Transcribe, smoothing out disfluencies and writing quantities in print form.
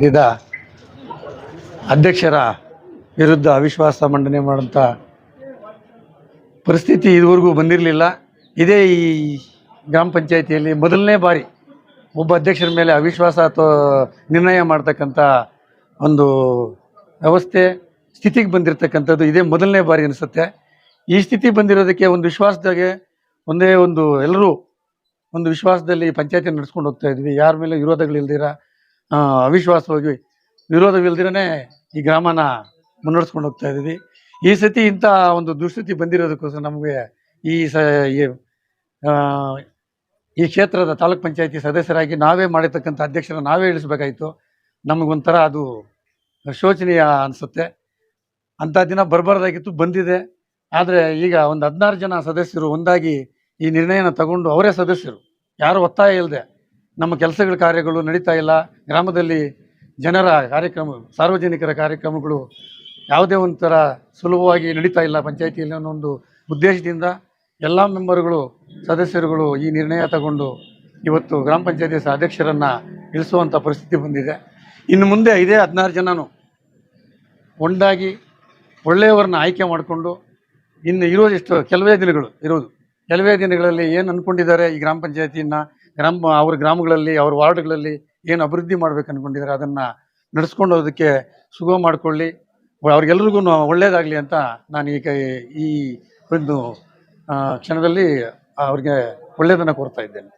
ಇದ್ದ ಅಧ್ಯಕ್ಷರ ವಿರುದ್ಧ ಅವಿಶ್ವಾಸ ಮಂಡನೆ ಮಾಡೋಂಥ ಪರಿಸ್ಥಿತಿ ಇದುವರೆಗೂ ಬಂದಿರಲಿಲ್ಲ. ಇದೇ ಈ ಗ್ರಾಮ ಪಂಚಾಯಿತಿಯಲ್ಲಿ ಮೊದಲನೇ ಬಾರಿ ಒಬ್ಬ ಅಧ್ಯಕ್ಷರ ಮೇಲೆ ಅವಿಶ್ವಾಸ ಅಥವಾ ನಿರ್ಣಯ ಮಾಡ್ತಕ್ಕಂಥ ಒಂದು ವ್ಯವಸ್ಥೆ ಸ್ಥಿತಿಗೆ ಬಂದಿರತಕ್ಕಂಥದ್ದು ಇದೇ ಮೊದಲನೇ ಬಾರಿ ಅನಿಸುತ್ತೆ. ಈ ಸ್ಥಿತಿ ಬಂದಿರೋದಕ್ಕೆ ಒಂದು ವಿಶ್ವಾಸದಾಗೆ ಎಲ್ಲರೂ ಒಂದು ವಿಶ್ವಾಸದಲ್ಲಿ ಪಂಚಾಯತಿ ನಡೆಸ್ಕೊಂಡು ಹೋಗ್ತಾ ಇದ್ವಿ. ಯಾರ ಮೇಲೆ ವಿರೋಧಗಳಿಲ್ದಿರ ಅವಿಶ್ವಾಸವಾಗಿ ವಿರೋಧವಿಲ್ದಿರೇ ಈ ಗ್ರಾಮನ ಮುನ್ನಡೆಸ್ಕೊಂಡು ಹೋಗ್ತಾ ಇದ್ವಿ. ಈ ಸತಿ ಇಂಥ ಒಂದು ದುಸ್ಥಿತಿ ಬಂದಿರೋದಕ್ಕೋಸ್ಕರ ನಮಗೆ ಈ ಕ್ಷೇತ್ರದ ತಾಲೂಕ್ ಪಂಚಾಯತಿ ಸದಸ್ಯರಾಗಿ ನಾವೇ ಮಾಡಿರ್ತಕ್ಕಂಥ ಅಧ್ಯಕ್ಷರ ನಾವೇ ಇಳಿಸ್ಬೇಕಾಯಿತು. ನಮಗೊಂಥರ ಅದು ಶೋಚನೀಯ ಅನಿಸುತ್ತೆ. ಅಂಥ ದಿನ ಬರಬಾರ್ದಾಗಿತ್ತು, ಬಂದಿದೆ. ಆದರೆ ಈಗ ಒಂದು 16 ಜನ ಸದಸ್ಯರು ಒಂದಾಗಿ ಈ ನಿರ್ಣಯನ ತಗೊಂಡು ಅವರೇ ಸದಸ್ಯರು, ಯಾರು ಒತ್ತಾಯ ಇಲ್ಲದೆ ನಮ್ಮ ಕೆಲಸಗಳ ಕಾರ್ಯಗಳು ನಡೀತಾ ಇಲ್ಲ. ಗ್ರಾಮದಲ್ಲಿ ಜನರ ಸಾರ್ವಜನಿಕರ ಕಾರ್ಯಕ್ರಮಗಳು ಯಾವುದೇ ಒಂಥರ ಸುಲಭವಾಗಿ ನಡೀತಾ ಇಲ್ಲ ಪಂಚಾಯಿತಿಯಲ್ಲಿ ಅನ್ನೋ ಒಂದು ಉದ್ದೇಶದಿಂದ ಎಲ್ಲ ಮೆಂಬರ್ಗಳು ಸದಸ್ಯರುಗಳು ಈ ನಿರ್ಣಯ ತಗೊಂಡು ಇವತ್ತು ಗ್ರಾಮ ಪಂಚಾಯತಿ ಅಧ್ಯಕ್ಷರನ್ನು ಇಳಿಸುವಂಥ ಪರಿಸ್ಥಿತಿ ಬಂದಿದೆ. ಇನ್ನು ಮುಂದೆ ಇದೇ 16 ಜನನು ಒಂದಾಗಿ ಒಳ್ಳೆಯವರನ್ನ ಆಯ್ಕೆ ಮಾಡಿಕೊಂಡು ಇನ್ನು ಇರೋದಿಷ್ಟು ಕೆಲವೇ ದಿನಗಳಲ್ಲಿ ಏನು ಅಂದ್ಕೊಂಡಿದ್ದಾರೆ ಈ ಗ್ರಾಮ ಪಂಚಾಯತಿಯನ್ನು ಅವ್ರ ಗ್ರಾಮಗಳಲ್ಲಿ ಅವ್ರ ವಾರ್ಡ್ಗಳಲ್ಲಿ ಏನು ಅಭಿವೃದ್ಧಿ ಮಾಡ್ಬೇಕು ಅಂದ್ಕೊಂಡಿದ್ದಾರೆ ಅದನ್ನು ನಡೆಸ್ಕೊಂಡೋದಕ್ಕೆ ಸುಗಮ ಮಾಡಿಕೊಳ್ಳಿ, ಅವ್ರಿಗೆಲ್ರಿಗೂ ಒಳ್ಳೆಯದಾಗಲಿ ಅಂತ ನಾನು ಈಗ ಈ ಒಂದು ಕ್ಷಣದಲ್ಲಿ ಅವ್ರಿಗೆ ಒಳ್ಳೆಯದನ್ನು ಕೋರ್ತಾ ಇದ್ದೇನೆ.